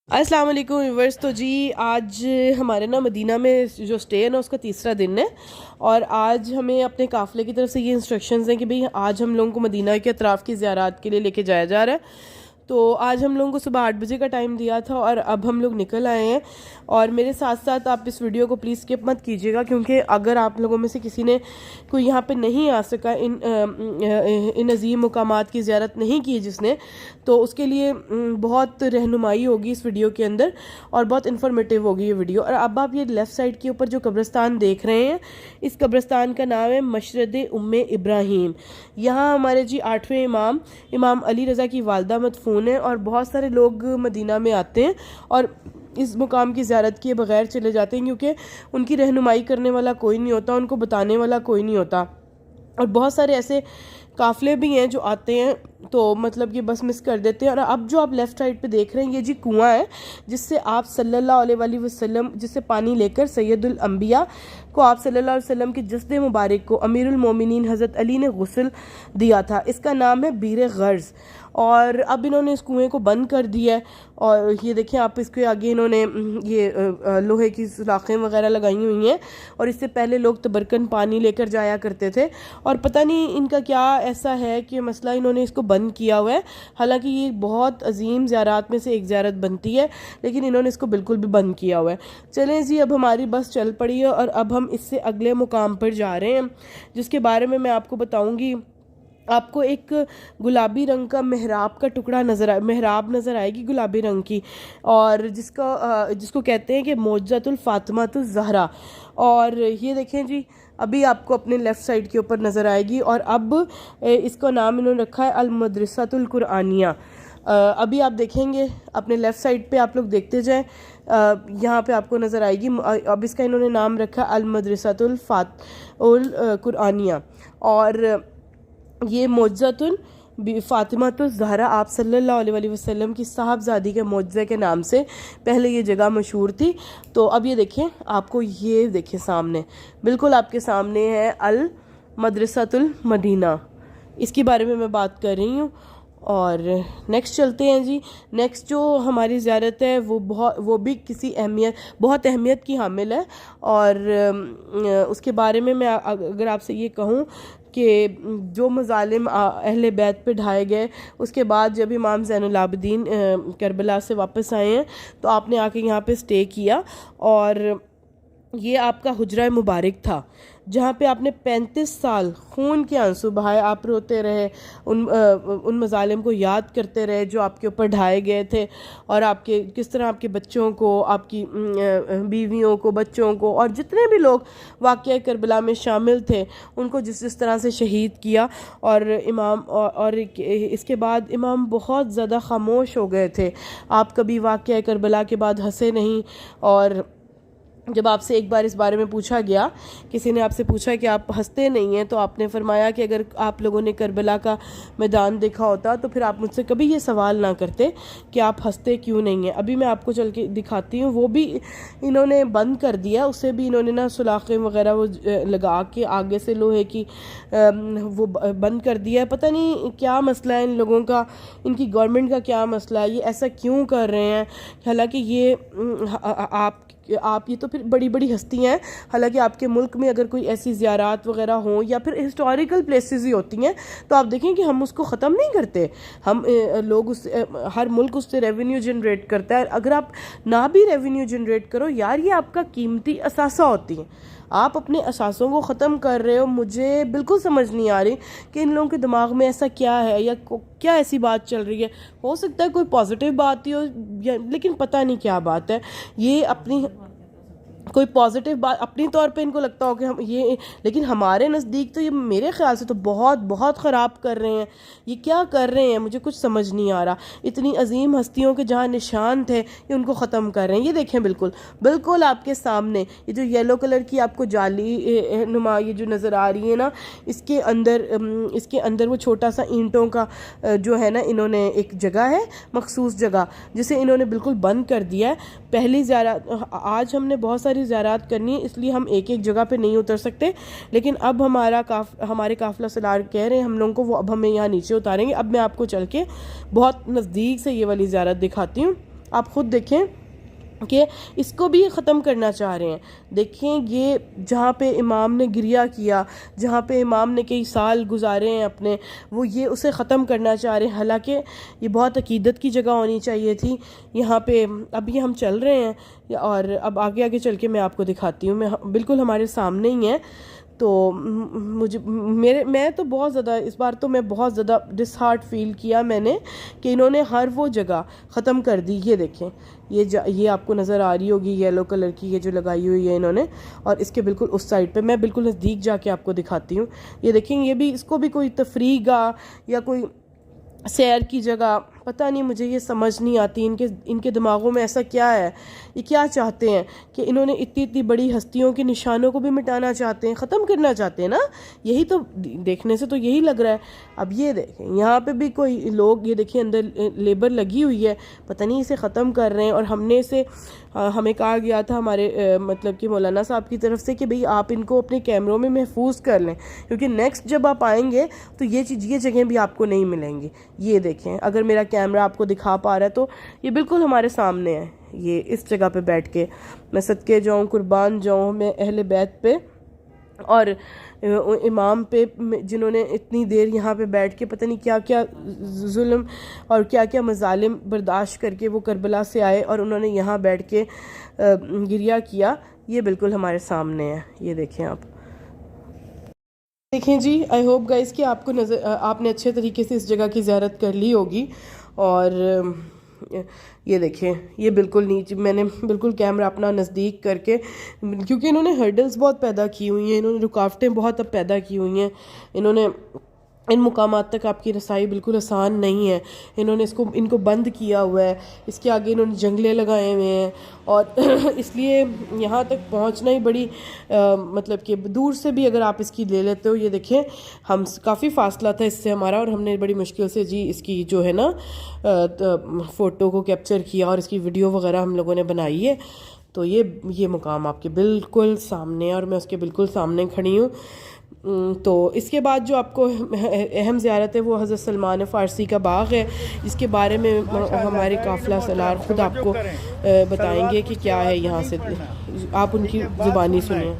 अस्सलाम वालेकुम व्यूवर्स। तो जी आज हमारे ना मदीना में जो स्टे है ना उसका तीसरा दिन है और आज हमें अपने काफ़िले की तरफ से ये इंस्ट्रक्शंस हैं कि भाई आज हम लोगों को मदीना के अतराफ़ की ज़ियारत के लिए लेके जाया जा रहा है। तो आज हम लोगों को सुबह 8 बजे का टाइम दिया था और अब हम लोग निकल आए हैं। और मेरे साथ साथ आप इस वीडियो को प्लीज़ स्किप मत कीजिएगा, क्योंकि अगर आप लोगों में से किसी ने कोई यहाँ पे नहीं आ सका, इन अजीम मुकामात की ज़ियारत नहीं की जिसने, तो उसके लिए बहुत रहनुमाई होगी इस वीडियो के अंदर और बहुत इन्फॉर्मेटिव होगी ये वीडियो। और अब आप ये लेफ़्ट साइड के ऊपर जो कब्रिस्तान देख रहे हैं, इस कब्रिस्तान का नाम है मशरद उम्मे इब्राहीम। यहाँ हमारे जी 8वें इमाम अली रज़ा की वालदा मदफून है और बहुत सारे लोग मदीना में आते हैं और इस मुकाम की ज़ियारत किए बगैर चले जाते हैं, क्योंकि उनकी रहनुमाई करने वाला कोई नहीं होता, उनको बताने वाला कोई नहीं होता। और बहुत सारे ऐसे काफ़िले भी हैं जो आते हैं तो मतलब ये बस मिस कर देते हैं। और अब जो आप लेफ़्ट साइड पे देख रहे हैं, ये जी कुआं है जिससे आप सल्लल्लाहु अलैहि वसल्लम जिससे पानी लेकर सैयदुल अंबिया को, आप सल्लल्लाहु अलैहि वसल्लम की जस्द मुबारक को अमीरुल मोमिनीन हज़रत अली ने गुस्ल दिया था। इसका नाम है बीर गर्ज़। और अब इन्होंने इस कुएँ को बंद कर दिया है और ये देखें आप, इसके आगे इन्होंने ये लोहे की सुराखें वगैरह लगाई हुई हैं। और इससे पहले लोग तबरकन पानी लेकर जाया करते थे और पता नहीं इनका क्या ऐसा है कि मसला इन्होंने इसको बंद किया हुआ है। हालांकि ये बहुत अजीम ज़ियारत में से एक ज़ियारत बनती है, लेकिन इन्होंने इसको बिल्कुल भी बंद किया हुआ है। चलें जी, अब हमारी बस चल पड़ी है और अब हम इससे अगले मुकाम पर जा रहे हैं, जिसके बारे में मैं आपको बताऊँगी। आपको एक गुलाबी रंग का मेहराब का टुकड़ा मेहराब नज़र आएगी गुलाबी रंग की, और जिसको कहते हैं कि मौजज़तुल फ़ातिमातुज़ ज़हरा। और ये देखें जी, अभी आपको अपने लेफ़्ट साइड के ऊपर नज़र आएगी। और अब इसका नाम इन्होंने रखा है अल मदरसतुल कुरआनिया। अभी आप देखेंगे अपने लेफ़्ट साइड पे, आप लोग देखते जाएं, यहाँ पे आपको नज़र आएगी। अब इसका इन्होंने नाम रखा अल मदरसतुल कुरआनिया। और ये मौजज़तुल फ़ातिमातुज़ ज़हरा आप सल्लल्लाहु अलैहि वसल्लम की साहबजादी के मौजज़े के नाम से पहले ये जगह मशहूर थी। तो अब ये देखें, आपको ये देखें सामने, बिल्कुल आपके सामने है अल मदरसतुल मदीना, इसके बारे में मैं बात कर रही हूँ। और नेक्स्ट चलते हैं जी। नेक्स्ट जो हमारी ज़ियारत है वो भी बहुत अहमियत की हामिल है। और उसके बारे में मैं अगर आपसे ये कहूँ कि जो मज़ालिम अहले बैत पे ढाए गए, उसके बाद जब इमाम ज़ैनुल आबिदीन करबला से वापस आए हैं तो आपने आके यहाँ पे स्टे किया। और ये आपका हुजरा मुबारक था जहाँ पे आपने 35 साल खून के आंसू बहाए, आप रोते रहे, उन मज़ालिम को याद करते रहे जो आपके ऊपर ढाए गए थे, और आपके किस तरह आपके बच्चों को, आपकी बीवियों को, बच्चों को, और जितने भी लोग वाक़या करबला में शामिल थे उनको जिस तरह से शहीद किया। और और इसके बाद इमाम बहुत ज़्यादा खामोश हो गए थे। आप कभी वाक़या करबला के बाद हंसे नहीं। और जब आपसे एक बार इस बारे में पूछा गया, किसी ने आपसे पूछा कि आप हंसते नहीं हैं, तो आपने फरमाया कि अगर आप लोगों ने करबला का मैदान देखा होता तो फिर आप मुझसे कभी ये सवाल ना करते कि आप हंसते क्यों नहीं हैं। अभी मैं आपको चल के दिखाती हूँ, वो भी इन्होंने बंद कर दिया, उसे भी इन्होंने ना सुलाखें वगैरह वो लगा के आगे से लोहे की वो बंद कर दिया है। पता नहीं क्या मसला है इन लोगों का, इनकी गवर्नमेंट का क्या मसला है, ये ऐसा क्यों कर रहे हैं। हालांकि ये आप ये तो फिर बड़ी बड़ी हस्तियाँ हैं। हालांकि आपके मुल्क में अगर कोई ऐसी ज़ियारत वगैरह हों या फिर हिस्टोरिकल प्लेसेस ही होती हैं तो आप देखें कि हम उसको ख़त्म नहीं करते। हम लोग हर मुल्क उससे रेवेन्यू जनरेट करता है। अगर आप ना भी रेवेन्यू जनरेट करो यार, ये आपका कीमती असासा होती है, आप अपने असासों को ख़त्म कर रहे हो। मुझे बिल्कुल समझ नहीं आ रही कि इन लोगों के दिमाग में ऐसा क्या है या क्या ऐसी बात चल रही है। हो सकता है कोई पॉजिटिव बात ही हो, लेकिन पता नहीं क्या बात है। ये अपनी कोई पॉजिटिव बात अपनी तौर पे इनको लगता हो कि हम ये, लेकिन हमारे नज़दीक तो ये मेरे ख़्याल से तो बहुत बहुत ख़राब कर रहे हैं। ये क्या कर रहे हैं मुझे कुछ समझ नहीं आ रहा। इतनी अजीम हस्तियों के जहाँ निशान थे ये उनको ख़त्म कर रहे हैं। ये देखें बिल्कुल बिल्कुल आपके सामने ये जो येलो कलर की आपको जाली नुमा ये जो नज़र आ रही है ना, इसके अंदर वो छोटा सा ईंटों का जो है ना, इन्होंने एक जगह है मखसूस जगह जिसे इन्होंने बिल्कुल बंद कर दिया है। पहली ज़ियारत आज हमने बहुत सारी ज़ियारत करनी है, इसलिए हम एक एक जगह पे नहीं उतर सकते, लेकिन अब हमारे काफ़िला सलार कह रहे हैं हम लोगों को, वो अब हमें यहाँ नीचे उतारेंगे। अब मैं आपको चल के बहुत नज़दीक से ये वाली ज़ियारत दिखाती हूँ। आप ख़ुद देखें कि इसको भी ख़त्म करना चाह रहे हैं। देखें ये जहाँ पे इमाम ने गिरिया किया, जहाँ पे इमाम ने कई साल गुजारे हैं अपने, वो ये उसे ख़त्म करना चाह रहे हैं। हालांकि ये बहुत अकीदत की जगह होनी चाहिए थी। यहाँ पे अभी हम चल रहे हैं और अब आगे आगे चल के मैं आपको दिखाती हूँ। मैं बिल्कुल हमारे सामने ही है। तो मैं तो बहुत ज़्यादा इस बार तो मैं बहुत ज़्यादा डिसहार्ट फील किया मैंने कि इन्होंने हर वो जगह ख़त्म कर दी। ये देखें, ये आपको नज़र आ रही होगी येलो कलर की, ये जो लगाई हुई है इन्होंने, और इसके बिल्कुल उस साइड पे मैं बिल्कुल नज़दीक जाके आपको दिखाती हूँ। ये देखें, ये भी, इसको भी कोई तफरीह या कोई सैर की जगह, पता नहीं, मुझे ये समझ नहीं आती इनके दिमागों में ऐसा क्या है। ये क्या चाहते हैं कि इन्होंने इतनी इतनी बड़ी हस्तियों के निशानों को भी मिटाना चाहते हैं, ख़त्म करना चाहते हैं ना। यही तो देखने से तो यही लग रहा है। अब ये देखें, यहाँ पे भी कोई लोग, ये देखिए अंदर लेबर लगी हुई है, पता नहीं इसे ख़त्म कर रहे हैं। और हमने इसे हमें कहा गया था हमारे मतलब कि मौलाना साहब की तरफ से कि भाई आप इनको अपने कैमरों में महफूज कर लें, क्योंकि नेक्स्ट जब आप आएंगे तो ये जगह भी आपको नहीं मिलेंगी। ये देखें, अगर मेरा कैमरा आपको दिखा पा रहा है तो ये बिल्कुल हमारे सामने है। ये इस जगह पे बैठ के मैं सदके जाऊँ, कुर्बान जाऊँ मैं अहले बैत पे और इमाम पे, जिन्होंने इतनी देर यहाँ पे बैठ के पता नहीं क्या क्या जुल्म और क्या क्या मजालिम बर्दाश्त करके वो करबला से आए और उन्होंने यहाँ बैठ के गिरिया किया। ये बिल्कुल हमारे सामने है। ये देखें, आप देखें जी। आई होप गाइस कि आपको आपने अच्छे तरीके से इस जगह की ज़ियारत कर ली होगी। और ये देखें, ये बिल्कुल नीचे मैंने बिल्कुल कैमरा अपना नज़दीक करके, क्योंकि इन्होंने हर्डल्स बहुत पैदा की हुई हैं, इन्होंने रुकावटें बहुत अब पैदा की हुई हैं। इन्होंने इन मुकामात तक आपकी रसाई बिल्कुल आसान नहीं है। इन्होंने इनको बंद किया हुआ है, इसके आगे इन्होंने जंगले लगाए हुए हैं और इसलिए यहाँ तक पहुँचना ही बड़ी मतलब कि दूर से भी अगर आप इसकी ले लेते हो, ये देखें हम काफ़ी फासला था इससे हमारा, और हमने बड़ी मुश्किल से जी इसकी जो है ना फ़ोटो को कैप्चर किया और इसकी वीडियो वगैरह हम लोगों ने बनाई है। तो ये मुकाम आपके बिल्कुल सामने है और मैं उसके बिल्कुल सामने खड़ी हूँ। तो इसके बाद जो आपको अहम ज़ियारत है वो हज़रत सलमान फ़ारसी का बाग है, जिसके बारे में हमारे काफ़िला सलार ख़ुद आपको बताएंगे कि क्या है यहाँ से। आप उनकी ज़ुबानी सुनिए।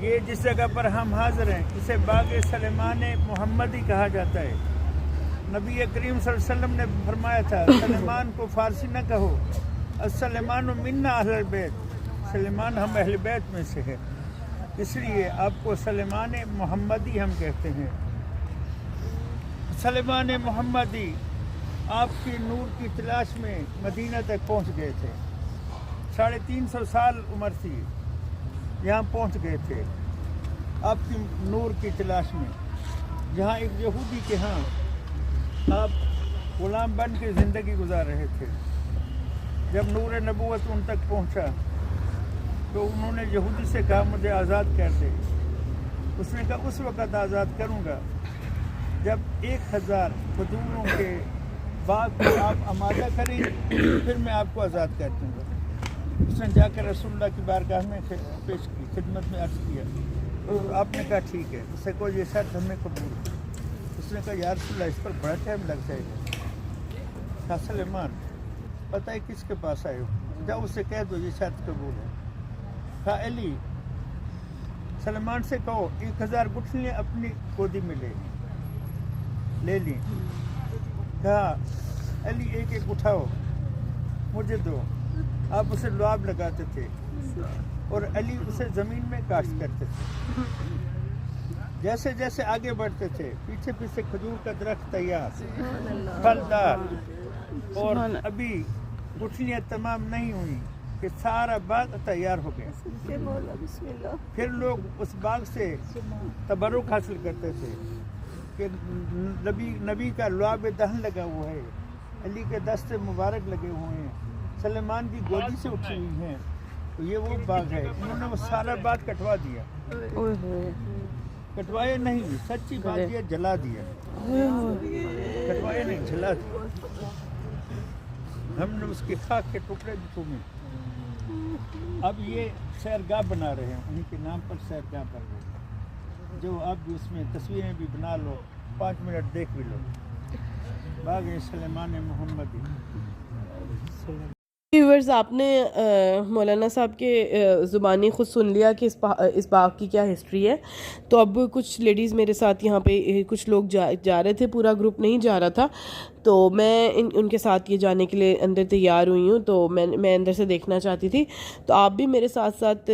ये जिस जगह पर हम हाज़िर हैं इसे बाग सलेमान मोहम्मदी कहा जाता है। नबी करीम सल्लल्लाहु अलैहि वसल्लम ने फरमाया था, सलेमान को फ़ारसी न कहो, अस्सलामान मिन्ना अहल बैत, सलेमान हम अहल बैत में से है, इसलिए आपको सलेमान मोहम्मदी हम कहते हैं। सलेमान मोहम्मदी आपकी नूर की तलाश में मदीना तक पहुंच गए थे। 350 साल उम्र थी, यहाँ पहुंच गए थे आपकी नूर की तलाश में। जहाँ एक यहूदी के यहाँ आप गुलाम बन के ज़िंदगी गुजार रहे थे, जब नूर नबूवत उन तक पहुँचा तो उन्होंने यहूदी से कहा मुझे आज़ाद कर दे। उसने कहा उस वक़्त आज़ाद करूँगा जब 1000 खजूरों के बाग को आप आमादा करेंगे, फिर मैं आपको आज़ाद कर दूँगा। उसने जाकर रसूलुल्लाह की बारगाह में पेश की, खिदमत में अर्ज़ किया। तो आपने कहा ठीक है। उससे कोई ये शर्त हमें कबूल। उसने कहा या रसूलुल्लाह इस पर बड़ा टाइम लग जाएगा। कहा सलेमान पता है किसके पास आए हो, जाओ उससे कह दो ये शर्त कबूल है। कहा अली सलमान से कहो 1000 गुठलियाँ अपनी गोदी में ले ली। कहा अली एक एक उठाओ मुझे दो। आप उसे लुआब लगाते थे और अली उसे ज़मीन में काश्त करते थे। जैसे जैसे आगे बढ़ते थे पीछे पीछे खजूर का दरख्त तैयार फलदार, और अभी गुठलियाँ तमाम नहीं हुई कि सारा बाग तैयार हो गया। फिर लोग उस बाग से तबरुक हासिल करते थे कि नबी का लुआब दहन लगा हुआ है, अली के दस्ते मुबारक लगे हुए हैं, सलेमान की गोदी से उठी हुई हैं। तो ये वो बाग है। उन्होंने वो सारा बाग कटवा दिया। कटवाए नहीं, सच्ची बात ये जला दिया। कटवाए नहीं, जला दिया। हमने उसके खाक के टुकड़े भी चूमे। अब ये सैरगाह बना रहे हैं, उन्हीं के नाम पर सैरगाह बन रहे हैं, जो आप भी उसमें तस्वीरें भी बना लो, 5 मिनट देख भी लो। बाग सलेमान मोहम्मदी। व्यूअर्स, आपने मौलाना साहब के ज़ुबानी ख़ुद सुन लिया कि इस बाग की क्या हिस्ट्री है। तो अब कुछ लेडीज़ मेरे साथ यहाँ पे कुछ लोग जा रहे थे, पूरा ग्रुप नहीं जा रहा था, तो मैं उनके साथ ये जाने के लिए अंदर तैयार हुई हूँ। तो मैं अंदर से देखना चाहती थी, तो आप भी मेरे साथ साथ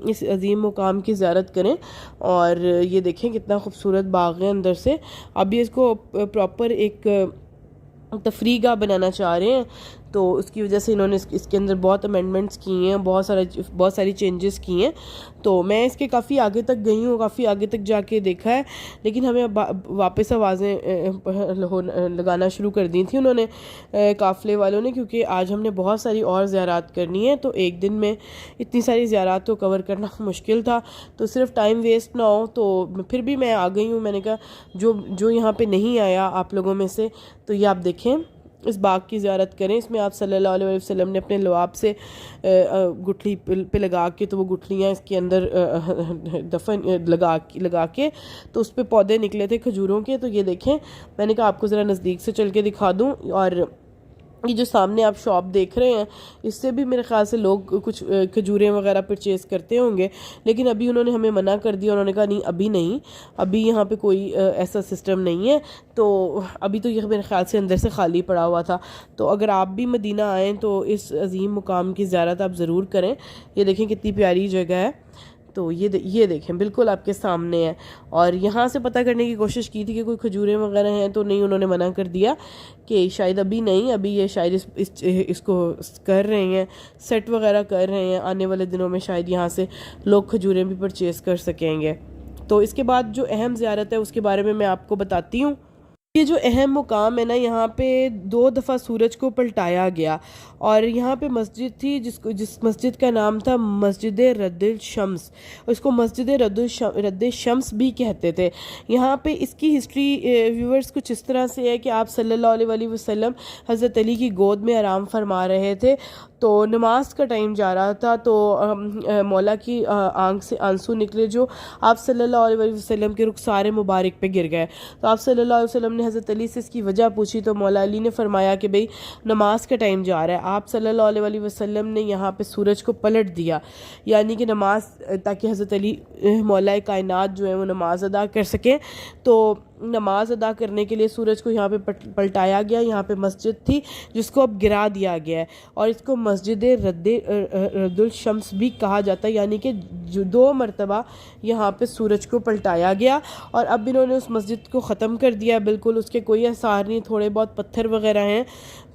इस अजीम मुकाम की ज़ियारत करें। और ये देखें कितना खूबसूरत बाग है अंदर से। अभी इसको प्रॉपर एक तफरीगा बनाना चाह रहे हैं, तो उसकी वजह से इन्होंने इसके अंदर बहुत अमेंडमेंट्स किए हैं, बहुत सारी चेंजेस किए हैं। तो मैं इसके काफ़ी आगे तक गई हूँ, काफ़ी आगे तक जाके देखा है, लेकिन हमें वापस आवाज़ें लगाना शुरू कर दी थी उन्होंने, काफ़िले वालों ने, क्योंकि आज हमने बहुत सारी और ज़ियारात करनी है। तो एक दिन में इतनी सारी ज़ियारात को कवर करना मुश्किल था, तो सिर्फ टाइम वेस्ट ना हो, तो फिर भी मैं आ गई हूँ। मैंने कहा जो यहाँ पे नहीं आया आप लोगों में से, तो ये आप देखें, इस बाग की ज़ियारत करें। इसमें आप सल्लल्लाहु अलैहि वसल्लम ने अपने लुआब से गुठली पे लगा के, तो वो गुठलियाँ इसके अंदर दफन लगा के तो उस पर पौधे निकले थे खजूरों के। तो ये देखें, मैंने कहा आपको ज़रा नज़दीक से चल के दिखा दूँ। और ये जो सामने आप शॉप देख रहे हैं, इससे भी मेरे ख्याल से लोग कुछ खजूरें वगैरह परचेज़ करते होंगे, लेकिन अभी उन्होंने हमें मना कर दिया। उन्होंने कहा नहीं, अभी नहीं, अभी यहाँ पे कोई ऐसा सिस्टम नहीं है। तो अभी तो ये मेरे ख्याल से अंदर से खाली पड़ा हुआ था। तो अगर आप भी मदीना आएँ तो इस अजीम मुकाम की ज़ियारत आप ज़रूर करें। ये देखें कितनी प्यारी जगह है। तो ये देखें, बिल्कुल आपके सामने है। और यहाँ से पता करने की कोशिश की थी कि कोई खजूरें वगैरह हैं, तो नहीं, उन्होंने मना कर दिया कि शायद अभी नहीं, अभी ये शायद इसको कर रहे हैं, सेट वगैरह कर रहे हैं। आने वाले दिनों में शायद यहाँ से लोग खजूरें भी परचेज़ कर सकेंगे। तो इसके बाद जो अहम ज़ियारत है उसके बारे में मैं आपको बताती हूँ। ये जो अहम मुकाम है ना, यहाँ पे 2 दफ़ा सूरज को पलटाया गया, और यहाँ पे मस्जिद थी जिस मस्जिद का नाम था मस्जिद रद्दुल शम्स। इसको मस्जिद रद्दुल शम्स भी कहते थे। यहाँ पे इसकी हिस्ट्री व्यूअर्स कुछ इस तरह से है कि आप सल्लल्लाहु अलैहि वसल्लम हज़रत अली की गोद में आराम फरमा रहे थे, तो नमाज का टाइम जा रहा था, तो मौला की आंख से आंसू निकले, जो आप सल्लल्लाहु अलैहि वसल्लम के रुखसार मुबारक पे गिर गए। तो आप सल्लल्लाहु अलैहि वसल्लम ने हज़रत अली से इसकी वजह पूछी, तो मौला अली ने फरमाया कि भाई नमाज का टाइम जा रहा है। आप सल्लल्लाहु अलैहि वसल्लम ने यहाँ पे सूरज को पलट दिया, यानी कि नमाज, ताकि हज़रत अली मौला कायनात जो है वो नमाज अदा कर सकें। तो नमाज अदा करने के लिए सूरज को यहाँ पे पलटाया गया। यहाँ पे मस्जिद थी जिसको अब गिरा दिया गया है, और इसको मस्जिद रद्दुल शम्स भी कहा जाता है, यानी कि 2 मरतबा यहाँ पे सूरज को पलटाया गया। और अब इन्होंने उस मस्जिद को ख़त्म कर दिया, बिल्कुल उसके कोई आसार नहीं, थोड़े बहुत पत्थर वगैरह हैं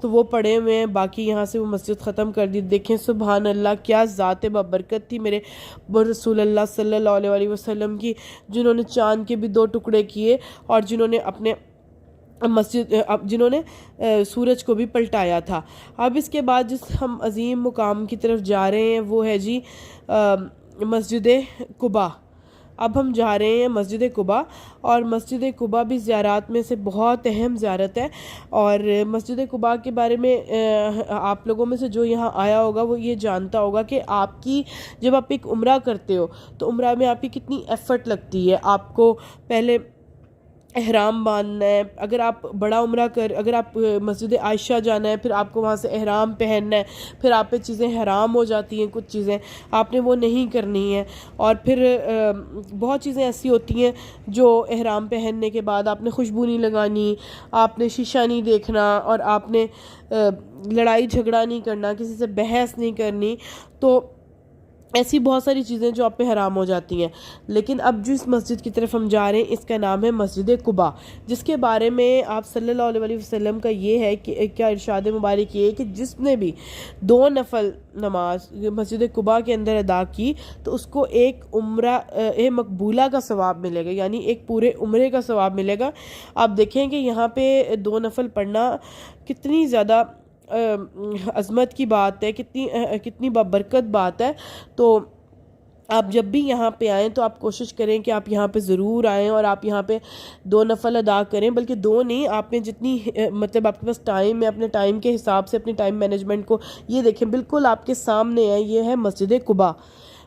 तो वो पड़े हुए हैं, बाकी यहाँ से वो मस्जिद ख़त्म कर दी। देखें, सुभान अल्लाह, क्या ज़ात बबरकत थी मेरे रसूल अल्लाह सल्लल्लाहु अलैहि वसल्लम की, जिन्होंने चाँद के भी 2 टुकड़े किए, और जिन्होंने अपने जिन्होंने सूरज को भी पलटाया था। अब इसके बाद जिस हम अजीम मुकाम की तरफ जा रहे हैं वो है जी मस्जिद कुबा। अब हम जा रहे हैं मस्जिद कुबा, और मस्जिद कुबा भी ज़ियारात में से बहुत अहम ज़ियारत है। और मस्जिद कुबा के बारे में आप लोगों में से जो यहाँ आया होगा वो ये जानता होगा कि आपकी जब आप एक उम्रा करते हो तो उम्रा में आपकी कितनी एफ़र्ट लगती है। आपको पहले एहराम बांधना है, अगर आप बड़ा अगर आप मस्जिद आयशा जाना है, फिर आपको वहाँ से एहराम पहनना है, फिर आप पे चीज़ें हराम हो जाती हैं, कुछ चीज़ें आपने वो नहीं करनी है। और फिर बहुत चीज़ें ऐसी होती हैं जो एहराम पहनने के बाद आपने खुशबू नहीं लगानी, आपने शीशा नहीं देखना, और आपने लड़ाई झगड़ा नहीं करना, किसी से बहस नहीं करनी। तो ऐसी बहुत सारी चीज़ें जो आप पे हराम हो जाती हैं। लेकिन अब जिस मस्जिद की तरफ हम जा रहे हैं इसका नाम है मस्जिद कुबा, जिसके बारे में आप सल्लल्लाहु अलैहि वसल्लम का ये है कि क्या इरशाद मुबारक ये है कि जिसने भी 2 नफल नमाज मस्जिद कुबा के अंदर अदा की तो उसको एक उम्रा मकबूला का सवाब मिलेगा, यानी एक पूरे उम्रे का सवाब मिलेगा। आप देखें कि यहाँ पे 2 नफल पढ़ना कितनी ज़्यादा अज़मत की बात है, कितनी बबरकत बात है। तो आप जब भी यहाँ पे आएँ तो आप कोशिश करें कि आप यहाँ पे ज़रूर आएँ और आप यहाँ पे 2 नफल अदा करें, बल्कि 2 नहीं, आपने जितनी मतलब आपके पास टाइम है, अपने टाइम के हिसाब से अपनी टाइम मैनेजमेंट को, ये देखें बिल्कुल आपके सामने है, ये है मस्जिद कुबा।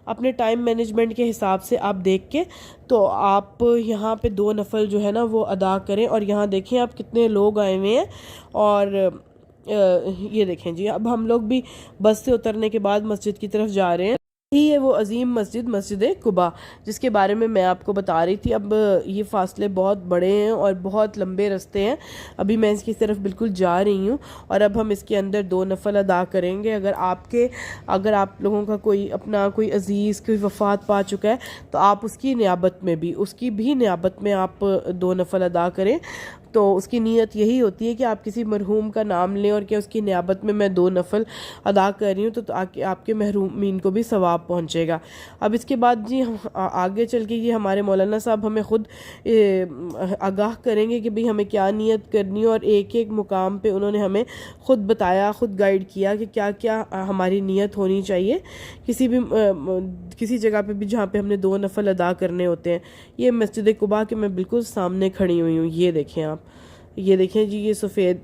अपने टाइम मैनेजमेंट के हिसाब से आप देख के तो आप यहाँ पे 2 नफल जो है ना वो अदा करें। और यहाँ देखें आप कितने लोग आए हुए हैं, और ये देखें जी, अब हम लोग भी बस से उतरने के बाद मस्जिद की तरफ जा रहे हैं। ही है वो अजीम मस्जिद, मस्जिद कुबा, जिसके बारे में मैं आपको बता रही थी। अब ये फासले बहुत बड़े हैं और बहुत लंबे रास्ते हैं। अभी मैं इसकी तरफ बिल्कुल जा रही हूँ और अब हम इसके अंदर 2 नफल अदा करेंगे। अगर आप लोगों का कोई अजीज़ कोई वफ़ात पा चुका है तो आप उसकी नियाबत में आप 2 नफल अदा करें। तो उसकी नीयत यही होती है कि आप किसी मरहूम का नाम लें और क्या उसकी नियाबत में मैं 2 नफल अदा कर रही हूँ, तो आपके महरूमीन को भी सवाब पहुँचेगा। अब इसके बाद जी आगे चल के ये हमारे मौलाना साहब हमें ख़ुद आगाह करेंगे कि भाई हमें क्या नीयत करनी है, और एक एक मुकाम पे उन्होंने हमें ख़ुद बताया, ख़ुद गाइड किया कि क्या क्या हमारी नीयत होनी चाहिए किसी जगह पे भी जहाँ पे हमने 2 नफल अदा करने होते हैं। ये मस्जिद कुबा के मैं बिल्कुल सामने खड़ी हुई हूँ। ये देखें आप, ये देखें जी, ये सफ़ेद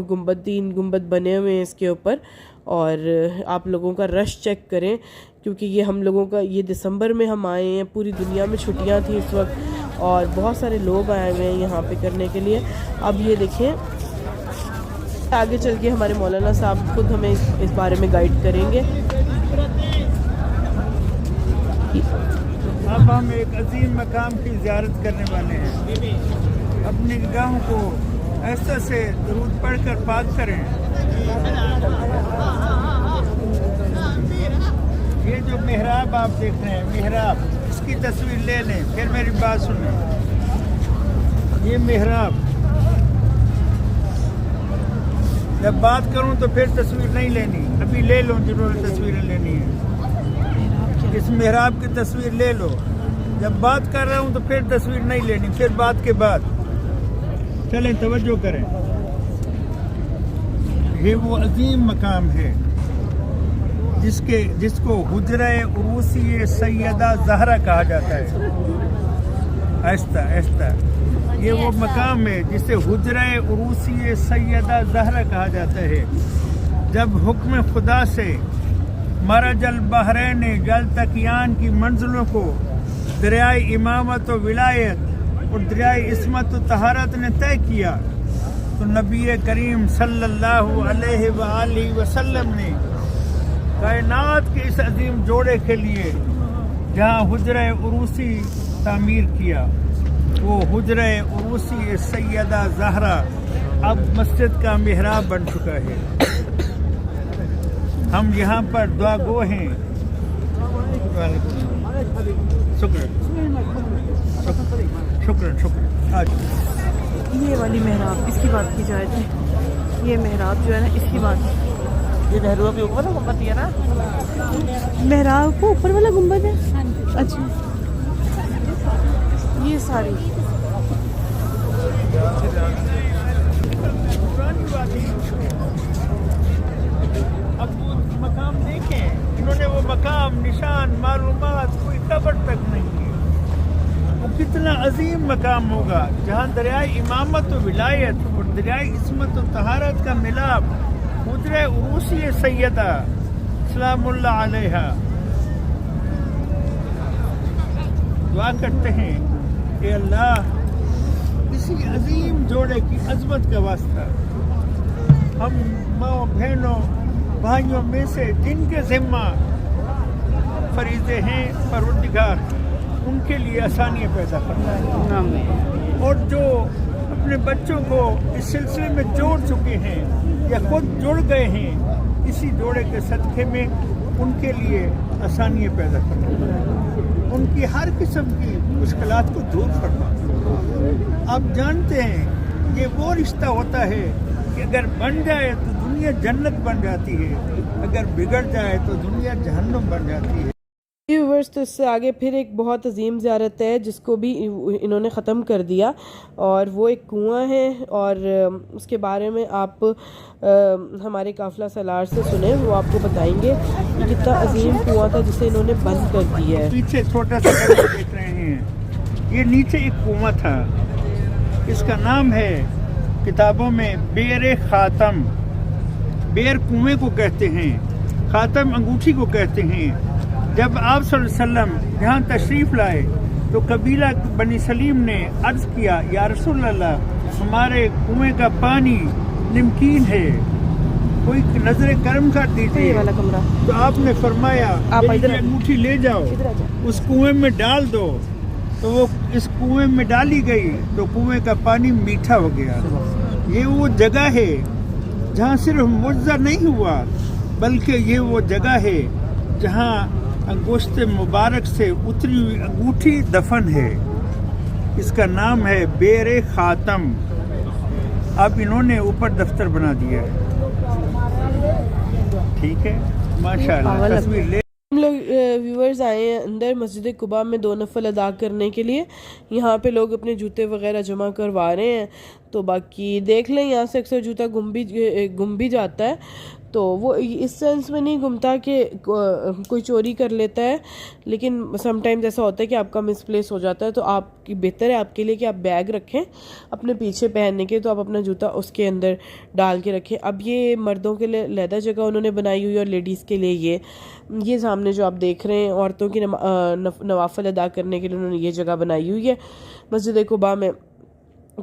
गुंबद 3 गुंबद बने हुए हैं इसके ऊपर। और आप लोगों का रश चेक करें, क्योंकि ये हम लोगों का ये दिसंबर में हम आए हैं, पूरी दुनिया में छुट्टियां थी इस वक्त और बहुत सारे लोग आए हुए हैं यहाँ पे करने के लिए। अब ये देखें, आगे चल के हमारे मौलाना साहब खुद हमें इस बारे में गाइड करेंगे। अब हम एक अजीम मकाम की ज़ियारत करने वाले हैं। अपनी निगाहों को ऐसा से दरूद पढ़कर पाक करें। ये जो मेहराब आप देख रहे हैं, मेहराब, इसकी तस्वीर ले लें, फिर मेरी बात सुनें। ये मेहराब, जब बात करूं तो फिर तस्वीर नहीं लेनी, अभी ले लो जिन्होंने तस्वीरें लेनी है। इस मेहराब की तस्वीर ले लो। जब बात कर रहा हूं तो फिर तस्वीर नहीं लेनी, फिर बात के बाद। चलें, तवज्जो करें। ये वो अजीम मकाम है जिसको हुजरे उरूसी सैयदा ज़हरा कहा जाता है। आहिस्ता आहिस्ता, ये वो मकाम है जिसे हुजरे उरूसी सैयदा ज़हरा कहा जाता है। जब हुक्म खुदा से मरजल बहरैन जल तकियान की मंजिलों को दरियाए इमामत व विलायत और दरियाए इस्मत व तहारत ने तय किया, तो नबी करीम सल्लल्लाहु अलैहि वसल्लम ने कायनात के इस अजीम जोड़े के लिए जहाँ हुजरे उरूसी तामीर किया, वो हुजरे उरूसी सैयदा ज़हरा अब मस्जिद का मेहराब बन चुका है। हम यहाँ पर दुआ गो हैं। शुक्र। आज ये वाली मेहराब, इसकी बात की जाए तो ये मेहराब जो है ना, इसकी बात, ये मेहराब के ऊपर वाला गुंबद है ना, मेहराब को ऊपर वाला गुंबद है। अच्छा, ये सारी अब वो मकाम देखें, इन्होंने वो मकाम निशान मालूमात कोई कब्र तक नहीं है। वो कितना अजीम मकाम होगा जहाँ दरियाए इमामत व विलायत और दरियाए इस्मत व तहारत का मिलाप हुजरे उरूसी सैयदा सलामुल्लाह अलैहा। दुआ करते हैं कि अल्लाह इसी अजीम जोड़े की अजमत का वास्ता हम माँ बहनों भाइयों में से जिनके ज़िम्मा फरीज़े हैं परवरदिगार, उनके लिए आसानियाँ पैदा करना है। और जो अपने बच्चों को इस सिलसिले में जोड़ चुके हैं या खुद जुड़ गए हैं इसी जोड़े के सदक़े में, उनके लिए आसानियाँ पैदा करना, उनकी हर किस्म की मुश्किलात को दूर करना। आप जानते हैं ये वो रिश्ता होता है कि अगर बन जाए तो दुनिया जन्नत बन जाती है, अगर बिगड़ जाए तो दुनिया जहन्नुम बन जाती है। व्यूअर्स, तो इससे आगे फिर एक बहुत अजीम ज़ियारत है जिसको भी इन्होंने ख़त्म कर दिया, और वो एक कुआं है, और उसके बारे में आप हमारे काफ़िला सलार से सुने, वो आपको बताएंगे कि कितना अजीम कुआं था जिसे इन्होंने बंद कर दिया है। पीछे छोटा सा देख रहे हैं, ये नीचे एक कुआं था, इसका नाम है किताबों में बेर ख़ातम। बेर कुएं को कहते हैं, ख़ातम अंगूठी को कहते हैं। जब आप सल्लल्लाहु अलैहि वसल्लम यहाँ तशरीफ़ लाए तो कबीला बनी सलीम ने अर्ज़ किया, या रसूल अल्लाह, हमारे कुएं का पानी नमकीन है, कोई नजर करम कर तो ये दीजिए। वाला कमरा। तो आपने फरमाया आप मेरी इधर ये आ- अंगूठी ले जाओ, इधर आ जाओ। उस कुएं में डाल दो। तो वो इस कुएं में डाली गई तो कुएं का पानी मीठा हो गया। ये वो जगह है जहाँ सिर्फ मुआवजा नहीं हुआ, बल्कि ये वो जगह है जहाँ अंगुश्त मुबारक से उतरी हुई अंगूठी दफन है। इसका नाम है बेरे खातम। अब इन्होंने ऊपर दफ्तर बना दिया है। ठीक है, माशाल्लाह। पागल लगता तस्वीर ले हम लोग व्यूअर्स आए हैं अंदर मस्जिद कुबा में 2 नफल अदा करने के लिए। यहाँ पे लोग अपने जूते वगैरह जमा करवा रहे हैं। तो बाकी देख लें, यहाँ से अक्सर जूता गुम भी जाता है। तो वो इस सेंस में नहीं घूमता कि कोई चोरी कर लेता है, लेकिन समटाइम्स ऐसा होता है कि आपका मिसप्लेस हो जाता है। तो आपकी बेहतर है आपके लिए कि आप बैग रखें अपने पीछे पहनने के, तो आप अपना जूता उसके अंदर डाल के रखें। अब ये मर्दों के लिए लहदा जगह उन्होंने बनाई हुई है और लेडीज़ के लिए ये सामने जो आप देख रहे हैं औरतों की नवाफिल अदा करने के लिए उन्होंने ये जगह बनाई हुई है मस्जिद कुबा में।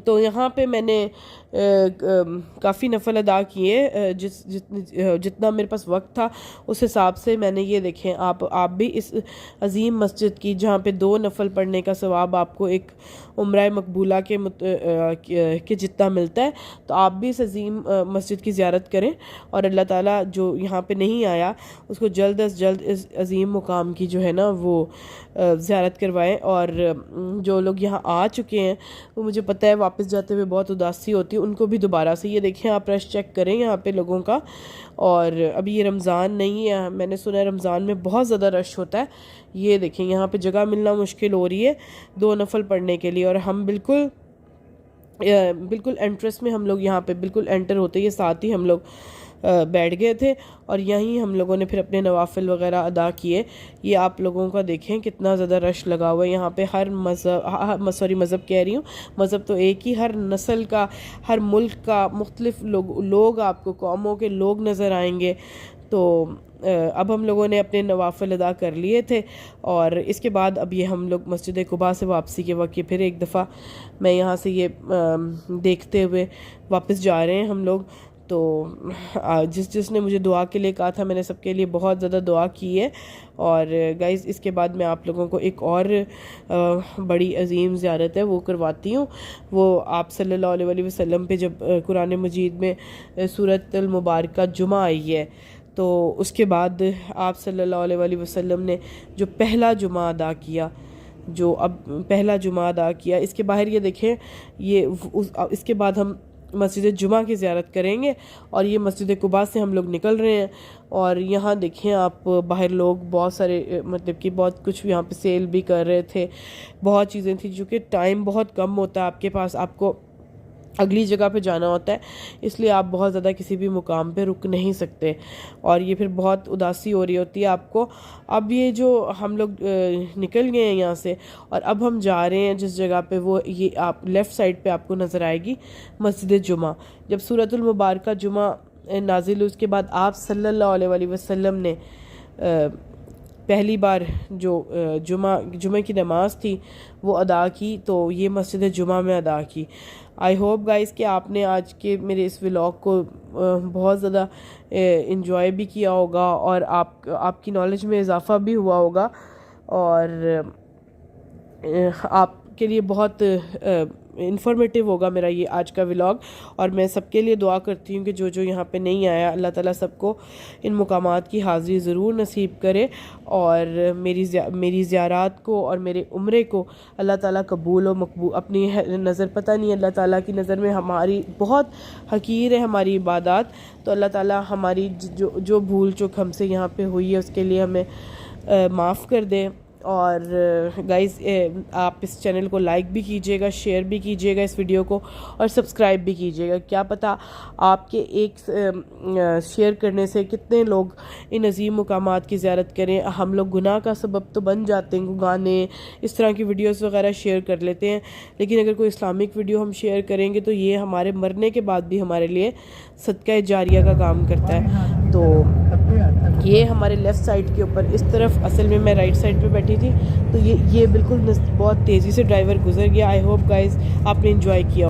तो यहाँ पे मैंने काफ़ी नफल अदा किए, जितना मेरे पास वक्त था उस हिसाब से मैंने ये देखें। आप भी इस अजीम मस्जिद की जहाँ पे 2 नफल पढ़ने का सवाब आपको एक उम्रा मकबूला के जितना मिलता है, तो आप भी इस अजीम मस्जिद की ज़ियारत करें। और अल्लाह ताला जो यहाँ पे नहीं आया उसको जल्द अज जल्द इस अजीम मुकाम की जो है ना वो ज़ियारत करवाएं। और जो लोग यहाँ आ चुके हैं वो मुझे पता है वापस जाते हुए बहुत उदासी होती है, उनको भी दोबारा से ये देखें आप रश चेक करें यहाँ पे लोगों का। और अभी ये रमज़ान नहीं है, मैंने सुना है रमज़ान में बहुत ज़्यादा रश होता है। ये देखें यहाँ पे जगह मिलना मुश्किल हो रही है 2 नफल पढ़ने के लिए। और हम बिल्कुल एंट्रेंस में हम लोग यहाँ पे बिल्कुल एंटर होते ही साथ ही हम लोग बैठ गए थे और यहीं हम लोगों ने फिर अपने नवाफिल वगैरह अदा किए। ये आप लोगों का देखें कितना ज़्यादा रश लगा हुआ है यहाँ पे। हर मज़हब कह रही हूँ, मज़हब तो एक ही, हर नस्ल का, हर मुल्क का मुख्तलिफ लोग आपको कौमों के लोग नज़र आएंगे। तो अब हम लोगों ने अपने नवाफिल अदा कर लिए थे और इसके बाद अब ये हम लोग मस्जिद कुबा से वापसी के वक्त फिर एक दफ़ा मैं यहाँ से ये देखते हुए वापस जा रहे हैं हम लोग। तो जिसने मुझे दुआ के लिए कहा था मैंने सबके लिए बहुत ज़्यादा दुआ की है। और गाइज़ इसके बाद मैं आप लोगों को एक और बड़ी अजीम ज़ियारत है वो करवाती हूँ। वो आप सल्लल्लाहु अलैहि वसल्लम पे जब कुरान मजीद में सूरत अल मुबारका जुमा आई है, तो उसके बाद आप सल्लल्लाहु अलैहि वसल्लम ने जो पहला जुमा अदा किया, जो अब पहला जुमा अदा किया, इसके बाहर ये देखें, इसके बाद हम मस्जिद जुमा की ज़ियारत करेंगे। और ये मस्जिद कुबा से हम लोग निकल रहे हैं। और यहाँ देखें आप बाहर लोग बहुत सारे मतलब कि बहुत कुछ यहाँ पे सेल भी कर रहे थे, बहुत चीज़ें थी। चूँकि टाइम बहुत कम होता है आपके पास, आपको अगली जगह पे जाना होता है, इसलिए आप बहुत ज़्यादा किसी भी मुकाम पे रुक नहीं सकते। और ये फिर बहुत उदासी हो रही होती है आपको। अब ये जो हम लोग निकल गए हैं यहाँ से और अब हम जा रहे हैं जिस जगह पे, वो ये आप लेफ़्ट साइड पे आपको नज़र आएगी मस्जिद जुमा। जब सूरतुल मुबारका जुमा नाजिल हुई उसके बाद आप सल्लल्लाहु अलैहि वसल्लम ने पहली बार जो जुमे की नमाज थी वो अदा की, तो ये मस्जिद जुमा में अदा की। आई होप गाइस कि आपने आज के मेरे इस व्लॉग को बहुत ज़्यादा इन्जॉय भी किया होगा और आपकी नॉलेज में इजाफ़ा भी हुआ होगा और आपके लिए बहुत इन्फॉर्मेटिव होगा मेरा ये आज का व्लॉग। और मैं सबके लिए दुआ करती हूँ कि जो जो यहाँ पे नहीं आया, अल्लाह ताला सबको इन मुकामात की हाज़िरी ज़रूर नसीब करे और मेरी ज़ियारात को और मेरे उम्रे को अल्लाह ताला कबूल और मकबूल अपनी नज़र, पता नहीं अल्लाह ताला की नज़र में हमारी बहुत हकीर है हमारी इबादत, तो अल्लाह ताला हमारी जो भूल चूक हमसे यहाँ पे हुई है उसके लिए हमें माफ़ कर दे। और गाइज़ आप इस चैनल को लाइक भी कीजिएगा, शेयर भी कीजिएगा इस वीडियो को और सब्सक्राइब भी कीजिएगा। क्या पता आपके एक शेयर करने से कितने लोग इन अजीम मुकामात की ज़ियारत करें। हम लोग गुनाह का सबब तो बन जाते हैं, गाने इस तरह की वीडियोस वगैरह शेयर कर लेते हैं, लेकिन अगर कोई इस्लामिक वीडियो हम शेयर करेंगे तो ये हमारे मरने के बाद भी हमारे लिए सदका जारिया का काम करता है। तो ये हमारे लेफ़्ट साइड के ऊपर इस तरफ, असल में मैं राइट साइड पे बैठी थी, तो ये बिल्कुल बहुत तेज़ी से ड्राइवर गुजर गया। आई होप गाइज़ आपने इंजॉय किया।